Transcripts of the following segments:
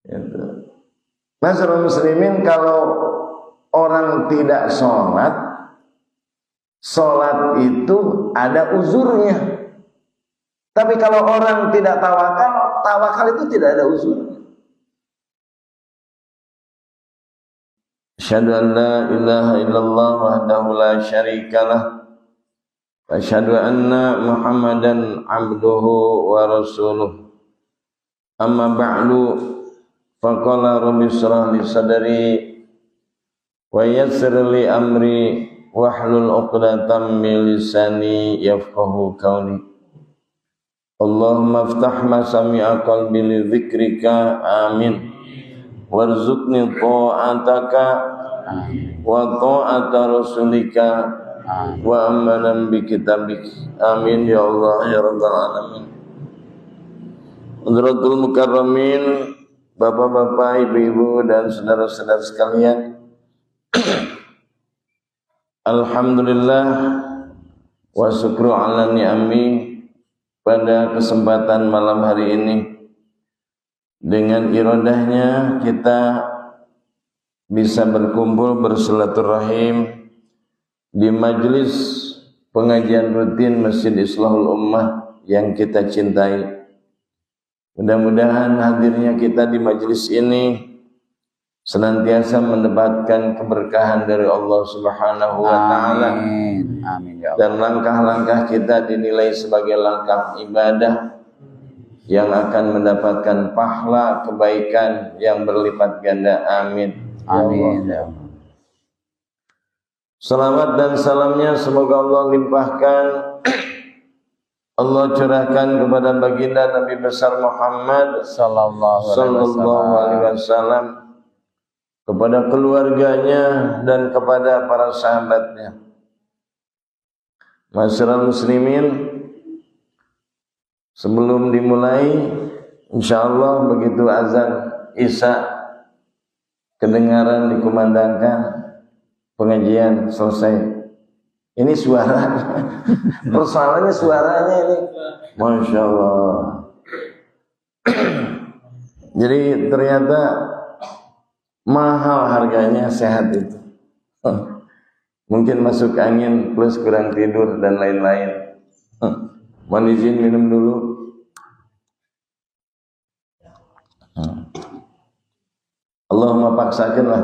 Itu. Masyarakat muslimin, kalau orang tidak sholat itu ada uzurnya. Tapi kalau orang tidak tawakal itu tidak ada uzurnya. Asyhadu an la ilaha illallah wahdahu la syarikalah wa asyhadu anna Muhammadan abduhu wa rasuluh. Amma ba'du, faqala rabbi shrah li sadri wa yassir li amri wahlul 'uqdatam min lisani yafqahu qawli. Allahumma iftah masami'a qalbi li dzikrika, amin. Warzuqni ta'ataka wa ta'ata rasulika wa amanan bi kitabik, amin ya Allah ya rabbal alamin. Hadratul mukarramin, bapak-bapak, ibu-ibu dan saudara-saudara sekalian, alhamdulillah wa syukru ala ni'ami. Pada kesempatan malam hari ini, dengan iradahnya kita bisa berkumpul bersilaturahim di majelis pengajian rutin Masjid Islahul Ummah yang kita cintai. Mudah-mudahan hadirnya kita di majelis ini senantiasa mendapatkan keberkahan dari Allah Subhanahu wa taala. Amin ya Allah. Dan langkah-langkah kita dinilai sebagai langkah ibadah yang akan mendapatkan pahala kebaikan yang berlipat ganda. Amin. Amin ya Allah. Salawat dan salamnya semoga Allah limpahkan, Allah curahkan kepada baginda Nabi besar Muhammad sallallahu alaihi wasallam, kepada keluarganya dan kepada para sahabatnya. Masyarakat muslimin, sebelum dimulai, insyaallah begitu azan Isya kedengaran dikumandangkan, pengajian selesai. Ini suara, persoalannya suaranya ini, masya Allah. Jadi ternyata mahal harganya sehat itu. Mungkin masuk angin plus kurang tidur dan lain-lain. Mohon izin minum dulu. Allahumma paksakanlah.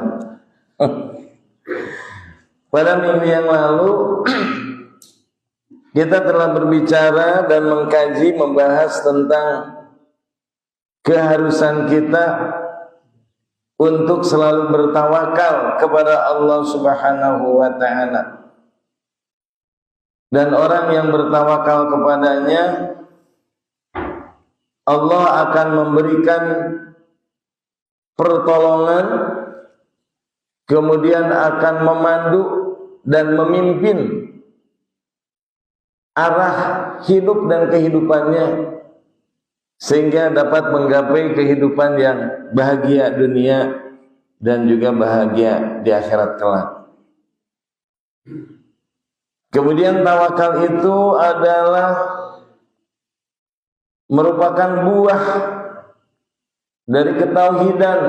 Pada minggu yang lalu kita telah berbicara dan mengkaji, membahas tentang keharusan kita untuk selalu bertawakal kepada Allah Subhanahu wa ta'ala. Dan orang yang bertawakal kepadanya, Allah akan memberikan pertolongan, kemudian akan memandu dan memimpin arah hidup dan kehidupannya, sehingga dapat menggapai kehidupan yang bahagia dunia dan juga bahagia di akhirat kelak. Kemudian tawakal itu adalah merupakan buah dari ketauhidan,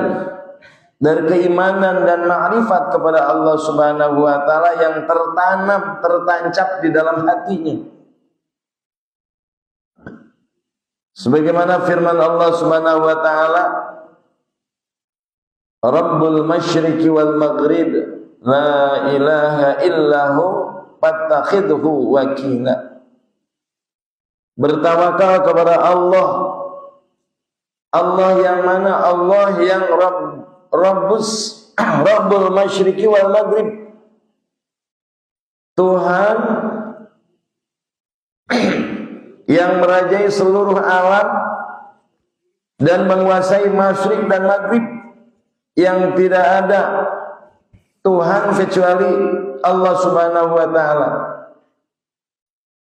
dari keimanan dan ma'rifat kepada Allah Subhanahu wa taala yang tertanam, tertancap di dalam hatinya. Sebagaimana firman Allah Subhanahu wa taala, Rabbul masyriqi wal maghrib la ilaha illahu fattakhidhu wakila. Bertawakal kepada Allah, Allah yang mana? Allah yang Rabbul masyriqi wal maghrib, Tuhan yang merajai seluruh alam dan menguasai masyriq dan maghrib, yang tidak ada Tuhan kecuali Allah Subhanahu wa taala.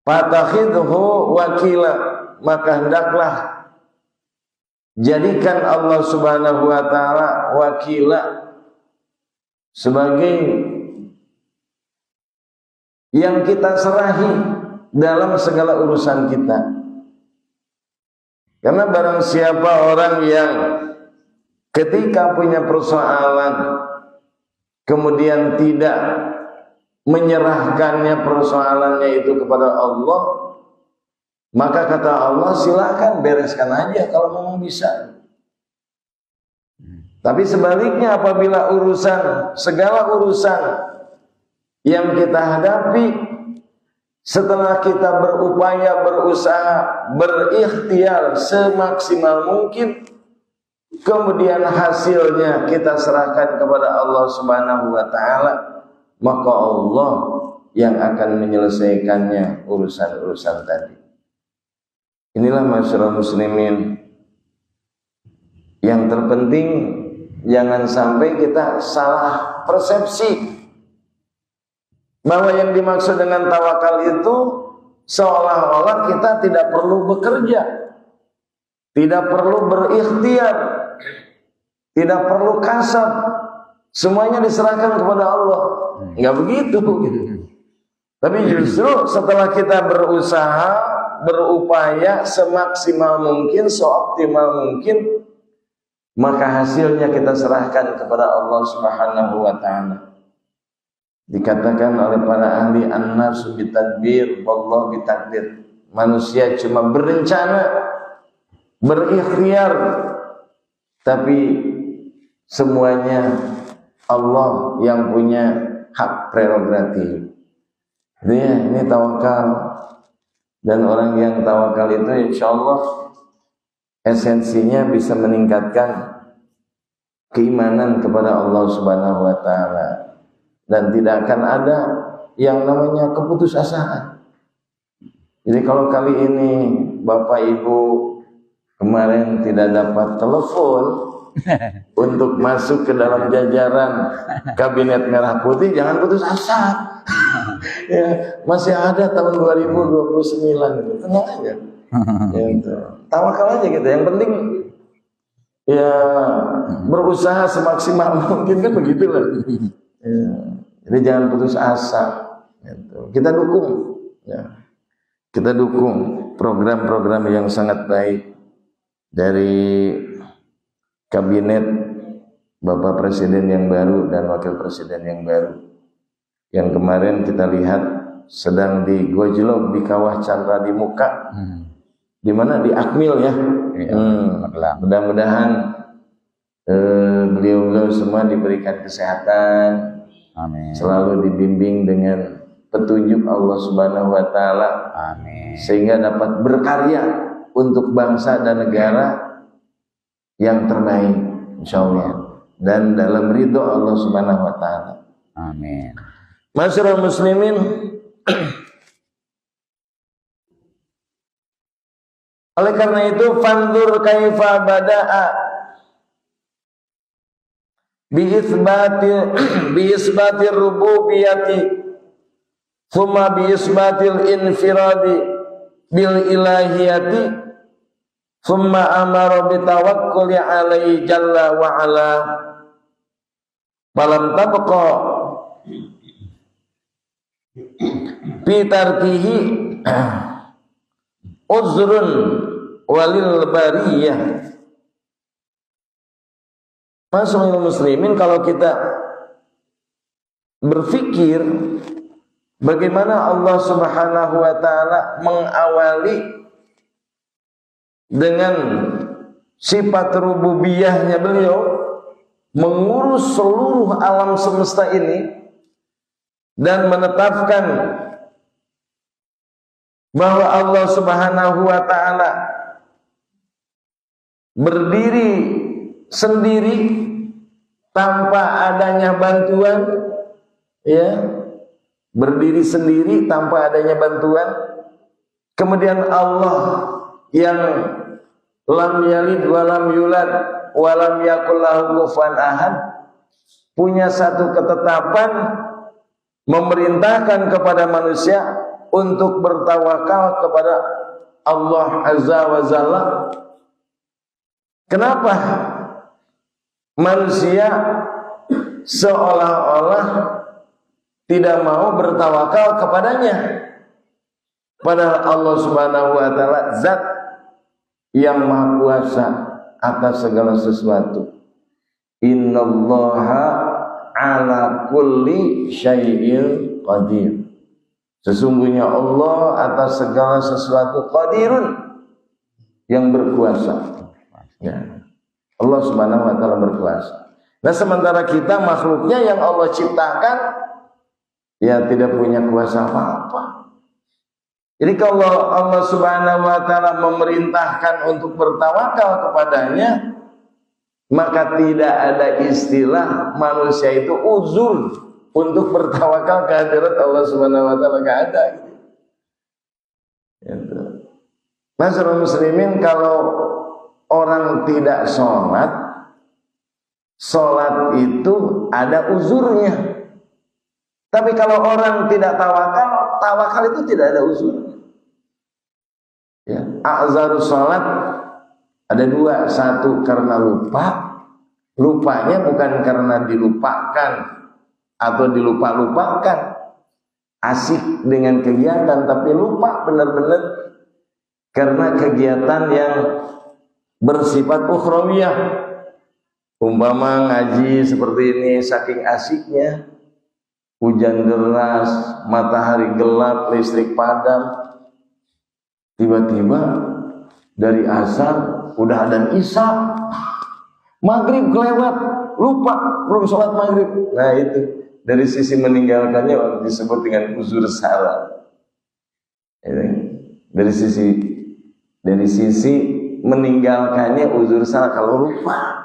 Fatakhidhu wakila, maka hendaklah jadikan Allah Subhanahu wa taala wakila, sebagai yang kita serahi dalam segala urusan kita. Karena barang siapa orang yang ketika punya persoalan kemudian tidak menyerahkannya persoalannya itu kepada Allah, maka kata Allah, silakan bereskan aja kalau memang bisa. Tapi sebaliknya, apabila segala urusan yang kita hadapi, setelah kita berupaya, berusaha, berikhtiar semaksimal mungkin, kemudian hasilnya kita serahkan kepada Allah Subhanahu wa ta'ala, maka Allah yang akan menyelesaikannya urusan-urusan tadi. Inilah masyarakat muslimin, yang terpenting jangan sampai kita salah persepsi bahwa yang dimaksud dengan tawakal itu seolah-olah kita tidak perlu bekerja, tidak perlu berikhtiar, tidak perlu kasab, semuanya diserahkan kepada Allah. Enggak begitu gitu. Tapi justru setelah kita berusaha, berupaya semaksimal mungkin, seoptimal mungkin, maka hasilnya kita serahkan kepada Allah Subhanahu wa ta'ala. Dikatakan oleh para ahli, an-nasu bitadbir, wallahu bitakdir. Manusia cuma berencana, berikhtiar, tapi semuanya Allah yang punya hak prerogatif. Ini tawakal. Dan orang yang tawakal itu insya Allah esensinya bisa meningkatkan keimanan kepada Allah Subhanahu wa ta'ala, dan tidak akan ada yang namanya keputusasaan. Jadi kalau kali ini Bapak Ibu kemarin tidak dapat telepon untuk masuk ke dalam jajaran Kabinet Merah Putih, jangan putus asa. Ya, masih ada tahun 2029, tenang aja. Gitu. Tawakal aja gitu. Yang penting ya berusaha semaksimal mungkin, kan begitulah. Ya. Jadi jangan putus asa. Gitu. Kita dukung, ya. Kita dukung program-program yang sangat baik dari kabinet Bapak Presiden yang baru dan Wakil Presiden yang baru, yang kemarin kita lihat sedang digojlok di Kawah Chandra di Muka, di mana di Akmil ya. Mudah-mudahan beliau semua diberikan kesehatan, amin. Selalu dibimbing dengan petunjuk Allah Subhanahu wa ta'ala, amin. Sehingga dapat berkarya untuk bangsa dan negara yang terbaik insyaallah, dan dalam ridho Allah Subhanahu wa ta'ala, amin. Masyarakat muslimin, oleh karena itu fanzur kaifa bada'a bi isbatir rububiyyati thumma bi isbatil infiradi bil ilahiyati thumma amara bi tawakkuli alaihi jalla wa ala falam tabqa fi tarkihi uzrun walil bariyah. Masyaallah muslimin, kalau kita berpikir bagaimana Allah Subhanahu wa ta'ala mengawali dengan sifat rububiyahnya beliau mengurus seluruh alam semesta ini dan menetapkan bahwa Allah Subhanahu wa ta'ala berdiri sendiri tanpa adanya bantuan, ya, berdiri sendiri tanpa adanya bantuan. Kemudian Allah yang lam yalid walam yulad walam yakul lahu kufuwan ahad punya satu ketetapan memerintahkan kepada manusia untuk bertawakal kepada Allah Azza wa Jalla. Kenapa manusia seolah-olah tidak mau bertawakal kepadanya, padahal Allah Subhanahu wa ta'ala zat yang maha kuasa atas segala sesuatu, Innallaha ala kulli syai'in qadir. Sesungguhnya Allah atas segala sesuatu qadirun, yang berkuasa. Ya. Allah Subhanahu wa taala berkuasa. Nah, sementara kita makhluknya yang Allah ciptakan ya tidak punya kuasa apa-apa. Jadi kalau Allah Subhanahu wa taala memerintahkan untuk bertawakal kepadanya, maka tidak ada istilah manusia itu uzur untuk bertawakal ke hadirat Allah Subhanahu wa taala, enggak ada gitu. Masyarakat muslimin, kalau orang tidak sholat itu ada uzurnya. Tapi kalau orang tidak tawakal itu tidak ada uzurnya. Ya, a'zarus sholat ada dua. Satu karena lupa. Lupanya bukan karena dilupakan atau dilupa-lupakan, asik dengan kegiatan, tapi lupa benar-benar karena kegiatan yang bersifat ukhrawiyah. Umpama ngaji seperti ini, saking asiknya, hujan deras, matahari gelap, listrik padam, tiba-tiba dari asar udah adzan isya, maghrib kelewat, lupa belum sholat maghrib. Nah itu dari sisi meninggalkannya disebut dengan uzur salah. Dari sisi meninggalkannya uzur salah. Kalau lupa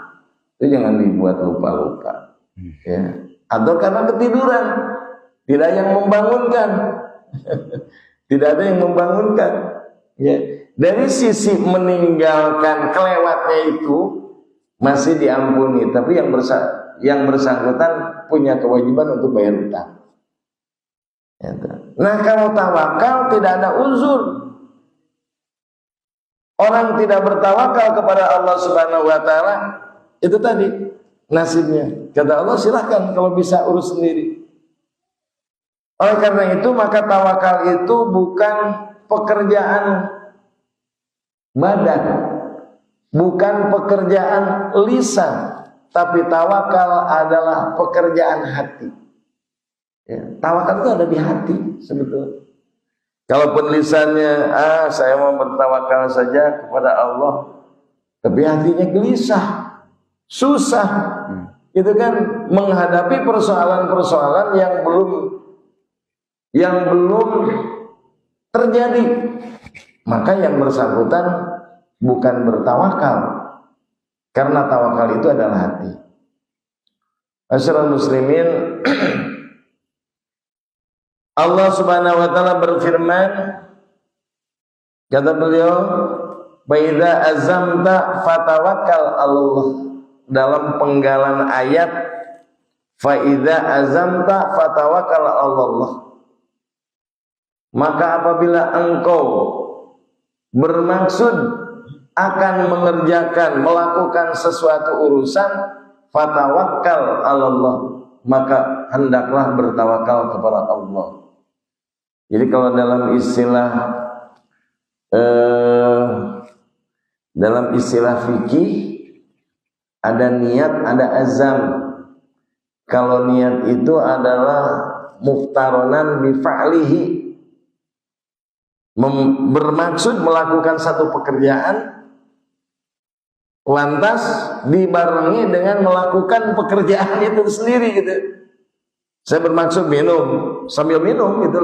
itu jangan dibuat lupa-lupa. Ya. Atau karena ketiduran, tidak ada yang membangunkan. Tidak ada yang membangunkan. Ya. Dari sisi meninggalkan kelewatnya itu masih diampuni, tapi yang bersangkutan punya kewajiban untuk bayar utang. Ya. Nah, kalau tawakal tidak ada uzur. Orang tidak bertawakal kepada Allah Subhanahu wa taala, itu tadi nasibnya. Kata Allah, silahkan kalau bisa urus sendiri. Oleh karena itu, maka tawakal itu bukan pekerjaan badan, bukan pekerjaan lisan, tapi tawakal adalah pekerjaan hati. Ya, tawakal itu ada di hati sebetulnya. Kalaupun lisannya, saya mau bertawakal saja kepada Allah, tapi hatinya gelisah, susah, itu kan menghadapi persoalan-persoalan yang belum terjadi. Maka yang bersangkutan bukan bertawakal, karena tawakal itu adalah hati. Masyarakat muslimin, Allah Subhanahu wa taala berfirman, kata beliau, "Wa idza azamta fatawakkal 'alallah." Dalam penggalan ayat, "Fa idza azamta fatawakkal 'alallah." Maka apabila engkau bermaksud akan melakukan sesuatu urusan, fatawakkal 'alallah, maka hendaklah bertawakal kepada Allah. Jadi kalau dalam istilah fikih ada niat, ada azam. Kalau niat itu adalah muqtaronan bi fa'lihi, bermaksud melakukan satu pekerjaan lantas dibarengi dengan melakukan pekerjaan itu sendiri gitu. Saya bermaksud minum, sambil minum itu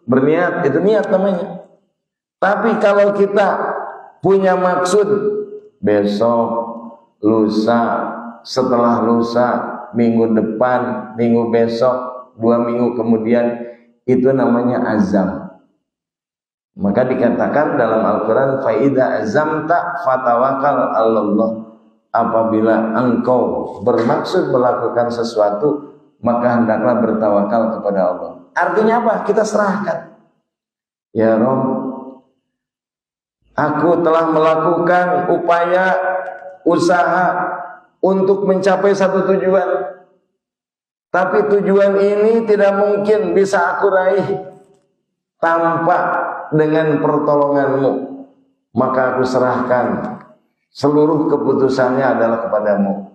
berniat, itu niat namanya. Tapi kalau kita punya maksud besok, lusa, setelah lusa, minggu depan, minggu besok, 2 minggu kemudian, itu namanya azam. Maka dikatakan dalam Al-Quran, fa idza azamta fatawakal 'alallah. Apabila engkau bermaksud melakukan sesuatu, maka hendaklah bertawakal kepada Allah. Artinya apa? Kita serahkan. Ya Rabb, aku telah melakukan upaya usaha untuk mencapai satu tujuan, tapi tujuan ini tidak mungkin bisa aku raih tanpa dengan pertolonganmu. Maka aku serahkan seluruh keputusannya adalah kepadamu.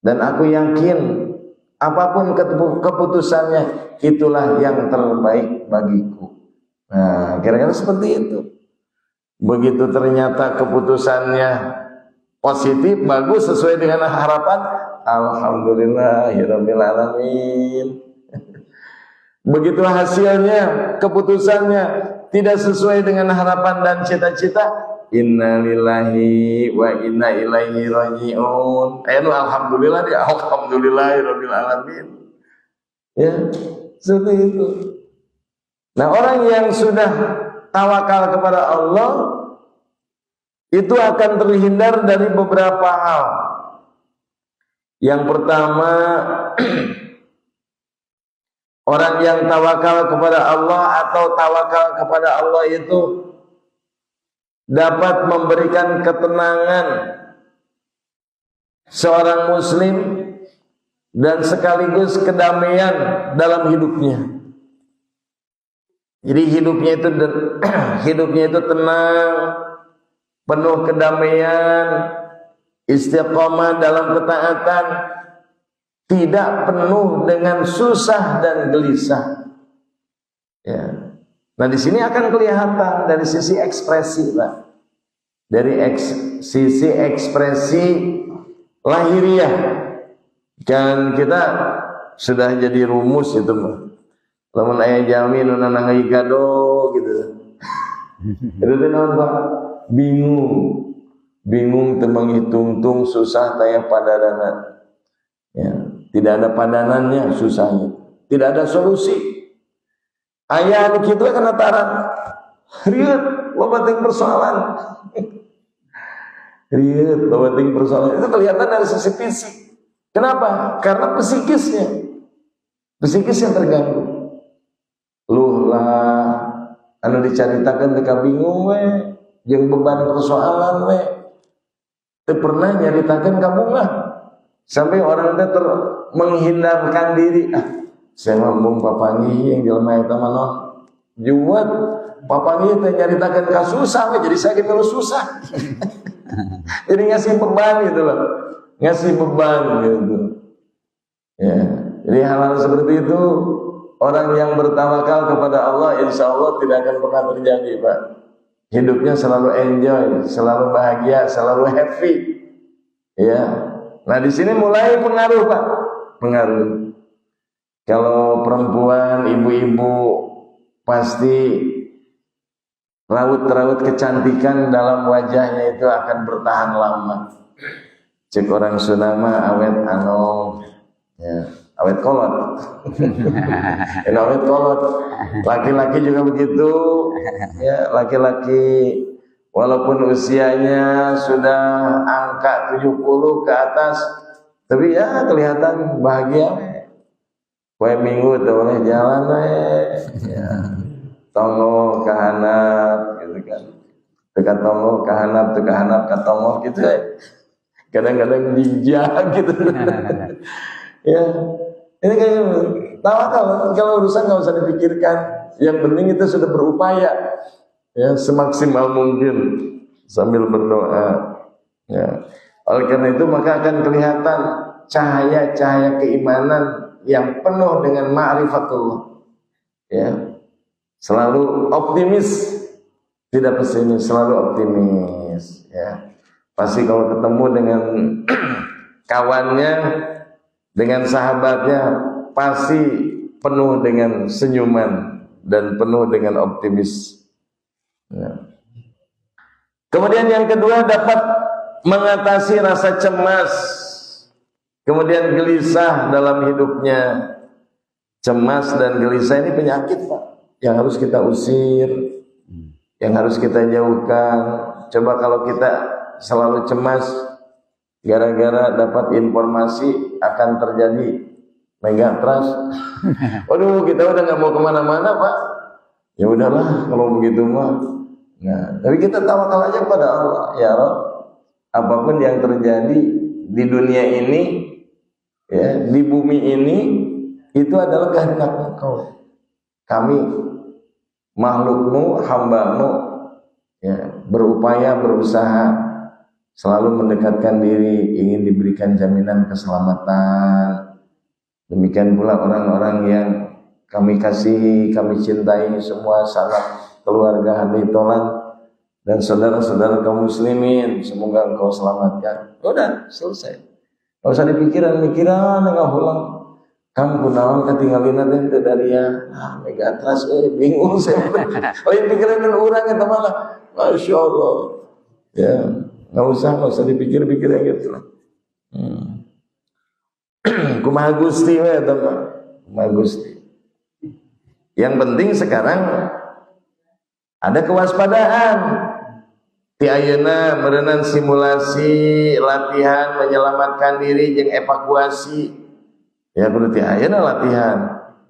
dan aku yakin apapun keputusannya itulah yang terbaik bagiku. Nah, kira-kira seperti itu. Begitu ternyata keputusannya positif, bagus, sesuai dengan harapan, alhamdulillahirabbil alamin. Begitu hasilnya, keputusannya tidak sesuai dengan harapan dan cita-cita, innalillahi wa inna ilaihi raji'un. Alhamdulillah, alhamdulillahirabbil alamin. Ya, seperti itu. Nah, orang yang sudah tawakal kepada Allah itu akan terhindar dari beberapa hal. Yang pertama, orang yang tawakal kepada Allah atau tawakal kepada Allah itu dapat memberikan ketenangan seorang muslim dan sekaligus kedamaian dalam hidupnya. Jadi hidupnya itu tenang, penuh kedamaian, istiqomah dalam ketaatan, tidak penuh dengan susah dan gelisah. Ya. Nah, di sini akan kelihatan dari sisi ekspresi, Pak. Dari sisi ekspresi lahiriah. Dan kita sudah jadi rumus itu, Pak. Lamun aya jami nu nanangai gado gitu. Itu teh naon, Pak? Bingung teu menghitung-hitung, susah taya padanana. Ya, tidak ada padanannya, susahnya. Tidak ada solusi. Aya anu kitu kana taran. Rieuh loba teuing persoalan. Rieuh loba teuing persoalan. Itu kelihatan dari sisi fisik. Kenapa? Karena psikisnya terganggu. Luh lah anu dicaritakeun teu kabingung we jeung beban persoalan we teu pernah nyaritakeun ka bunga sampai orang teh menghindarkan diri. Saya ngomong papangi yang jelema eta mah non juwet papangi teh nyaritakeun ka susah we jadi saya gitu susah. Jadi ngasih beban gitu loh, ngasih beban gitu ya. Jadi hal-hal seperti itu orang yang bertawakal kepada Allah, insya Allah tidak akan pernah terjadi, Pak. Hidupnya selalu enjoy, selalu bahagia, selalu happy. Ya. Nah, di sini mulai pengaruh, Pak. Pengaruh. Kalau perempuan, ibu-ibu pasti raut-raut kecantikan dalam wajahnya itu akan bertahan lama. Cek orang Sunama awet anom, ya. Awet kolot. Awet kolot. Laki-laki juga begitu. Ya, laki-laki walaupun usianya sudah angka 70 ke atas, tapi ya kelihatan bahagia. Poe minggu teu oleh jalan ya. Tongo kahanap gitu kan. Dekat tongo kahanap, teu kahanap ka tongo gitu. Kadang-kadang dijak gitu. Ya, ini kayak tawakal. Kalau urusan nggak usah dipikirkan. Yang penting itu sudah berupaya, ya semaksimal mungkin sambil berdoa. Ya, oleh karena itu maka akan kelihatan cahaya-cahaya keimanan yang penuh dengan ma'rifatullah. Ya, selalu optimis, tidak pesimis, selalu optimis. Ya, pasti kalau ketemu dengan kawannya, dengan sahabatnya pasti penuh dengan senyuman dan penuh dengan optimis. Ya. Kemudian yang kedua dapat mengatasi rasa cemas, kemudian gelisah dalam hidupnya. Cemas dan gelisah ini penyakit, Pak, yang harus kita usir, yang harus kita jauhkan. Coba kalau kita selalu cemas gara-gara dapat informasi akan terjadi megatrust. Waduh, kita udah nggak mau kemana-mana, Pak. Ya udahlah kalau begitu mah. Nah, tapi kita tawakal aja pada Allah. Ya Rabb, apapun yang terjadi di dunia ini, ya di bumi ini, itu adalah kehendak Engkau. Kami makhlukmu, hambamu, ya berupaya, berusaha selalu mendekatkan diri, ingin diberikan jaminan keselamatan. Demikian pula orang-orang yang kami kasihi, kami cintai, semua sanak keluarga hadi tolan dan saudara-saudara kaum muslimin, semoga engkau selamatkan. Udah, selesai. Gak usah dipikiran-pikiran, enggak ulang. Kamu kunaon ketinggalin nanti dari ya, megatras, bingung saya. Oh yang pikiran orang itu malah, masya Allah. Ya, nggak usah dipikir-pikir gitu lah. Kumaha Gusti we teman, kumaha Gusti. Yang penting sekarang ada kewaspadaan. Ti ayeuna meureunana simulasi latihan menyelamatkan diri jeung evakuasi. Ya kudu ti ayeuna latihan.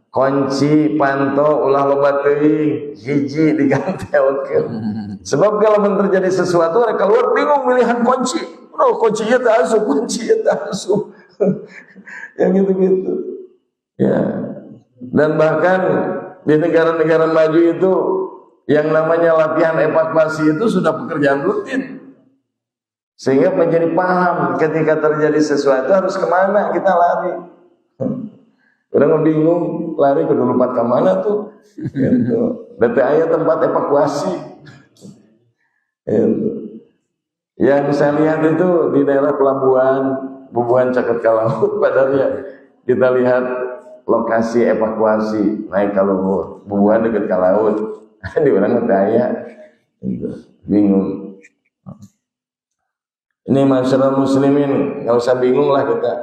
Kunci panto ulah loba teuing, hiji digantelkeun. Sebab kalau terjadi sesuatu ada keluar bingung pilihan kunci. Oh, kunci ieu teh asup, kunci ieu teh asup. Yang gitu-gitu. Ya. Dan bahkan di negara-negara maju itu yang namanya latihan evakuasi itu sudah pekerjaan rutin. Sehingga menjadi paham ketika terjadi sesuatu harus kemana kita lari. Orang bingung lari ke tempat kemana tuh. Gitu. DTI tempat evakuasi. Gitu. Yang saya lihat itu di daerah pelabuhan Caket Kalaut, padahal kita lihat lokasi evakuasi naik ke luhur, bubuhan dekat ke laut. Di orang daya gitu. Bingung. Ini masyarakat muslimin, nggak usah bingung lah kita.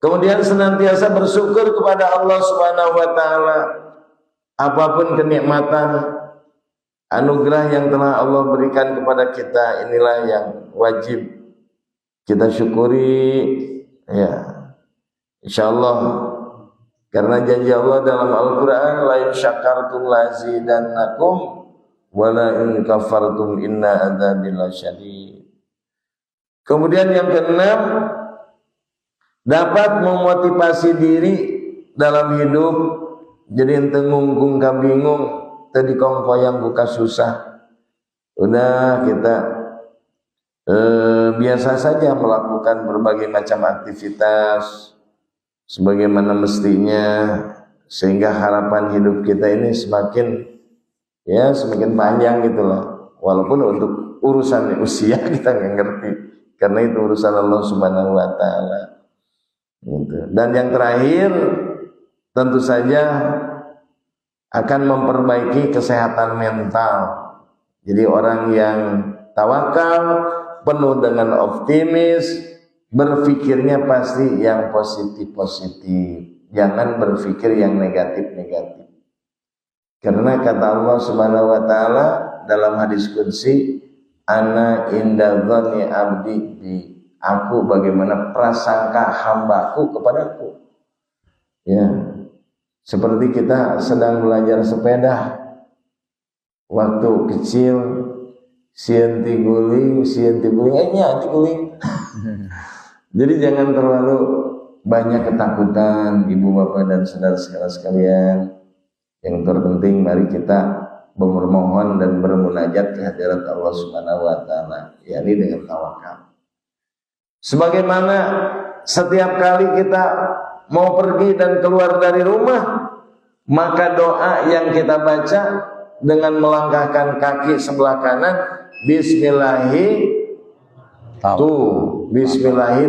Kemudian senantiasa bersyukur kepada Allah Subhanahu wa taala apapun kenikmatan anugerah yang telah Allah berikan kepada kita, inilah yang wajib kita syukuri, ya. Insyaallah, karena janji Allah dalam Al-Qur'an, la in syakartum lazidannakum wa la in kafartum inna adzabi lasyadid. Kemudian yang keenam, dapat memotivasi diri dalam hidup. Jadi ente ngungkung ka bingung, tadi kongkoyang buka susah. Udah kita biasa saja melakukan berbagai macam aktivitas sebagaimana mestinya, sehingga harapan hidup kita ini semakin panjang gitulah. Walaupun untuk urusan usia kita nggak ngerti, karena itu urusan Allah Subhanahu wa taala. Gitu. Dan yang terakhir tentu saja akan memperbaiki kesehatan mental. Jadi orang yang tawakal, penuh dengan optimis, berpikirnya pasti yang positif-positif, jangan berpikir yang negatif-negatif. Karena kata Allah Subhanahu wa taala dalam hadis qudsi, ana inda dzanni abdi bi, aku bagaimana prasangka hambaku kepadaku. Ya. Seperti kita sedang belajar sepeda waktu kecil, sieun ti guling, nya ti guling. Jadi jangan terlalu banyak ketakutan, ibu bapak dan saudara-saudara sekalian. Yang terpenting mari kita bermohon dan bermunajat ke hadirat Allah Subhanahu wa taala, yakni dengan tawakal. Sebagaimana setiap kali kita mau pergi dan keluar dari rumah, maka doa yang kita baca dengan melangkahkan kaki sebelah kanan, Bismillahi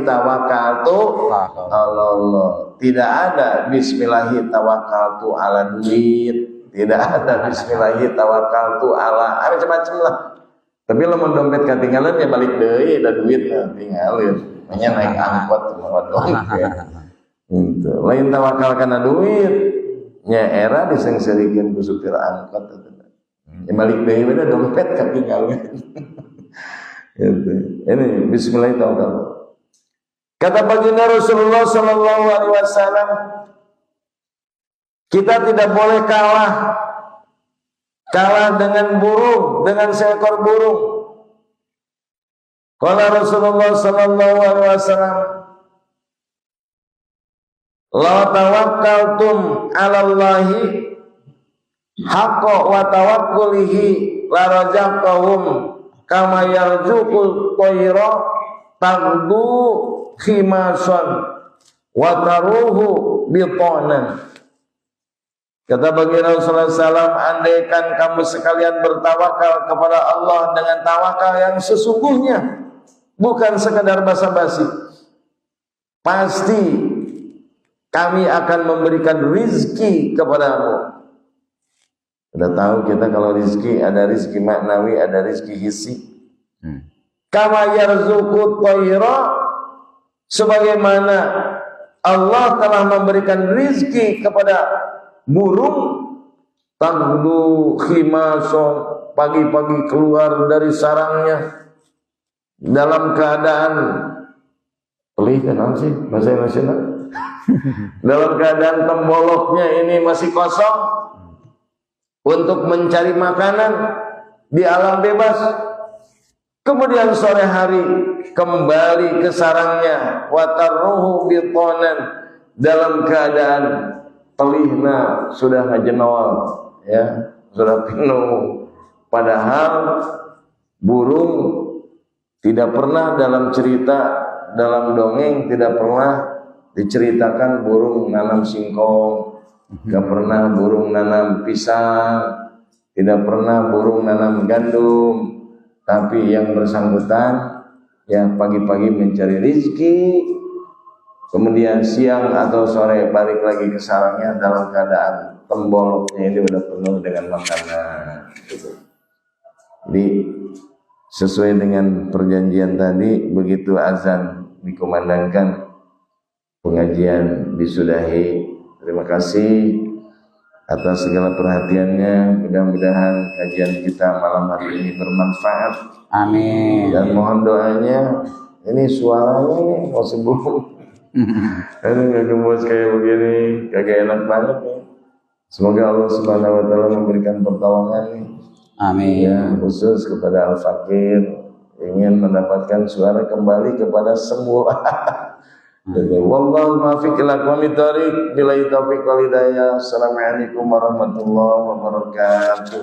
tawakkaltu Allah. Tidak ada Bismillahi tawakkaltu ala duit, tidak ada Bismillahi tawakkaltu ala macam-macam lah. Tapi lamun dompet ketinggalan ya balik deui, da duit tinggalin. Hanya naik angkot bawa dompet. Gitu. Lain tawakal kana duit, nya era disengserikeun ku supir angkot eta. Ya balik deui we dompet ketinggalan. Gitu. Ini bismillahirrahmanirrahim. Kata baginda Rasulullah sallallahu alaihi wasallam, kita tidak boleh kalah dengan burung, dengan seekor burung. Qala Rasulullah sallallahu alaihi wasallam, la tawakkaltum 'ala Allahi haqqa wa tawakkulihi la razaqahum kama yarzuqu tayra taghdu khimasan wa taruhu bitanan. Kata baginda Rasulullah SAW, andaikan kamu sekalian bertawakal kepada Allah dengan tawakal yang sesungguhnya, bukan sekadar basa-basi, pasti kami akan memberikan rizki kepadamu. Sudah tahu kita kalau rizki, ada rizki maknawi, ada rizki hissi. Kama yarzuqu tayra, sebagaimana Allah telah memberikan rizki kepada burung, taghdu khimason, pagi-pagi keluar dari sarangnya dalam keadaan pelih, kan sih bahasa Indonesia, dalam keadaan temboloknya ini masih kosong untuk mencari makanan di alam bebas. Kemudian sore hari kembali ke sarangnya, watarruhu bitanan, dalam keadaan telihna sudah ngajenol, ya, sudah penuh. Padahal burung tidak pernah dalam cerita, dalam dongeng tidak pernah diceritakan burung nanam singkong, tidak pernah burung nanam pisang, tidak pernah burung nanam gandum. Tapi yang bersangkutan ya pagi-pagi mencari rezeki, kemudian siang atau sore balik lagi ke sarangnya dalam keadaan temboloknya ini udah penuh dengan makanan. Jadi sesuai dengan perjanjian tadi, begitu azan dikumandangkan, pengajian disudahi. Terima kasih atas segala perhatiannya. Mudah-mudahan kajian kita malam hari ini bermanfaat. Amin. Dan mohon doanya. Ini suaranya nih masih belum. Ini nggak gemes kayak begini, kagak enak banget nih. Semoga Allah Subhanahu Wa Taala memberikan pertolongan nih. Amin. Ya, khusus kepada Al-Fakir, ingin mendapatkan suara kembali kepada semula. Wallahu muwaffiq ila aqwamit thoriq, billahi taufiq wal hidayah. Assalamualaikum warahmatullahi wabarakatuh.